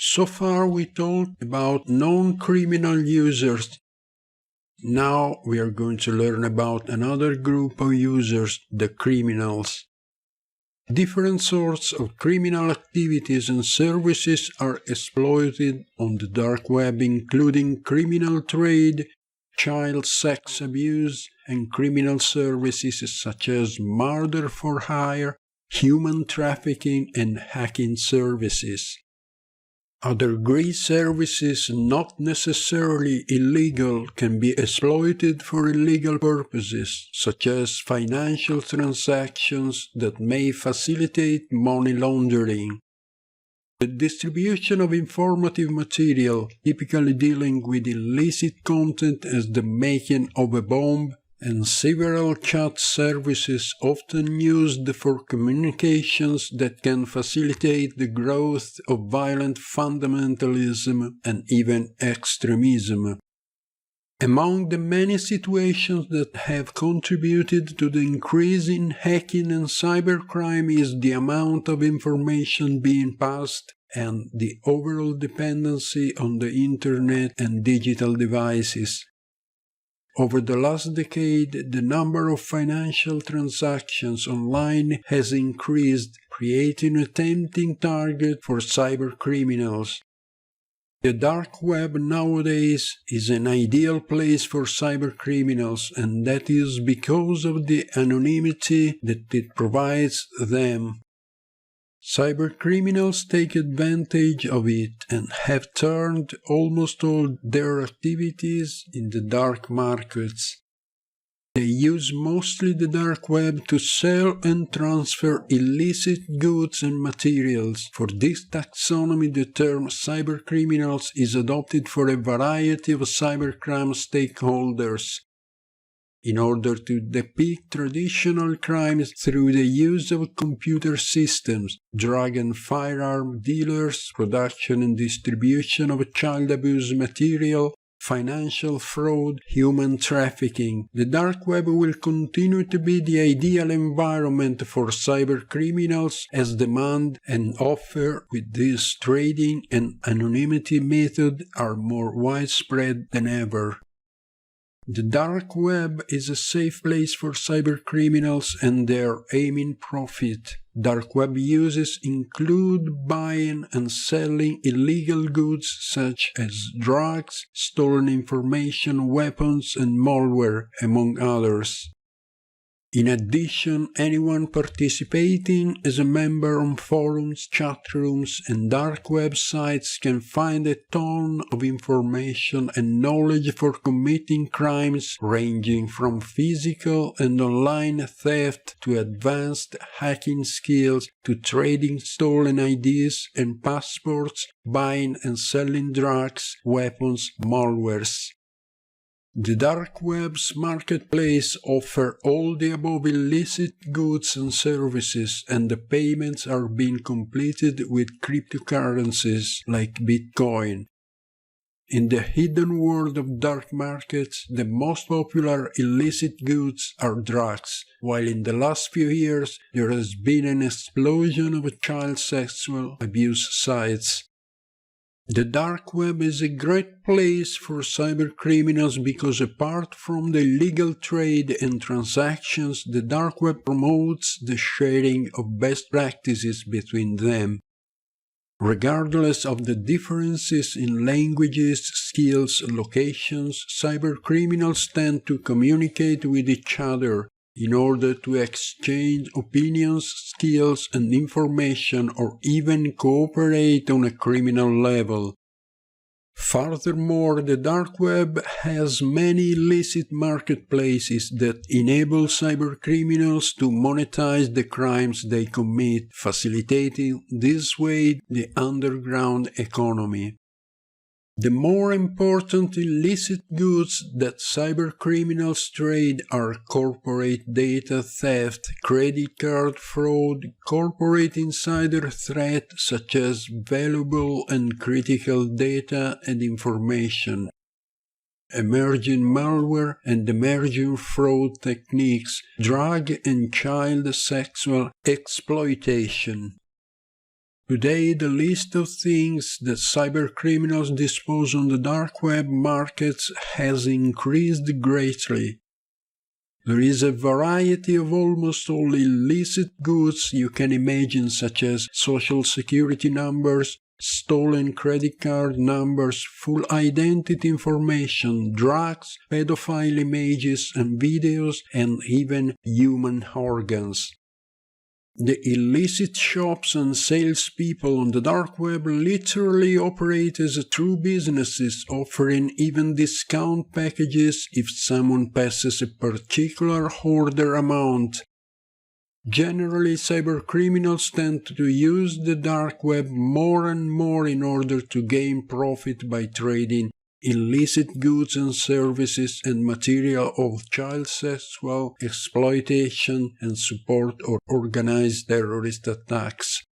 So far we talked about non-criminal users. Now we are going to learn about another group of users, the criminals. Different sorts of criminal activities and services are exploited on the dark web, including criminal trade, child sex abuse, and criminal services such as murder for hire, human trafficking, and hacking services. Other gray services, not necessarily illegal, can be exploited for illegal purposes, such as financial transactions that may facilitate money laundering. The distribution of informative material, typically dealing with illicit content as the making of a bomb, and several chat services often used for communications that can facilitate the growth of violent fundamentalism and even extremism. Among the many situations that have contributed to the increase in hacking and cybercrime is the amount of information being passed and the overall dependency on the Internet and digital devices. Over the last decade, the number of financial transactions online has increased, creating a tempting target for cybercriminals. The dark web nowadays is an ideal place for cybercriminals, and that is because of the anonymity that it provides them. Cybercriminals take advantage of it and have turned almost all their activities in the dark markets. They use mostly the dark web to sell and transfer illicit goods and materials. For this taxonomy, the term cybercriminals is adopted for a variety of cybercrime stakeholders. In order to depict traditional crimes through the use of computer systems, drug and firearm dealers, production and distribution of child abuse material, financial fraud, human trafficking. The dark web will continue to be the ideal environment for cybercriminals as demand and offer with this trading and anonymity method are more widespread than ever. The dark web is a safe place for cybercriminals and their aiming profit. Dark web uses include buying and selling illegal goods such as drugs, stolen information, weapons, and malware, among others. In addition, anyone participating as a member on forums, chat rooms, and dark websites can find a ton of information and knowledge for committing crimes ranging from physical and online theft to advanced hacking skills to trading stolen IDs and passports, buying and selling drugs, weapons, malwares. The dark web's marketplace offers all the above illicit goods and services, and the payments are being completed with cryptocurrencies like Bitcoin. In the hidden world of dark markets, the most popular illicit goods are drugs, while in the last few years there has been an explosion of child sexual abuse sites. The dark web is a great place for cybercriminals because apart from the illegal trade and transactions, the dark web promotes the sharing of best practices between them. Regardless of the differences in languages, skills, and locations, cybercriminals tend to communicate with each other in order to exchange opinions, skills, and information, or even cooperate on a criminal level. Furthermore, the dark web has many illicit marketplaces that enable cybercriminals to monetize the crimes they commit, facilitating this way the underground economy. The more important illicit goods that cybercriminals trade are corporate data theft, credit card fraud, corporate insider threat such as valuable and critical data and information, emerging malware and emerging fraud techniques, drug and child sexual exploitation. Today, the list of things that cybercriminals dispose on the dark web markets has increased greatly. There is a variety of almost all illicit goods you can imagine, such as social security numbers, stolen credit card numbers, full identity information, drugs, pedophile images and videos, and even human organs. The illicit shops and salespeople on the dark web literally operate as true businesses, offering even discount packages if someone passes a particular order amount. Generally, cybercriminals tend to use the dark web more and more in order to gain profit by trading illicit goods and services and material of child sexual exploitation and support or organized terrorist attacks.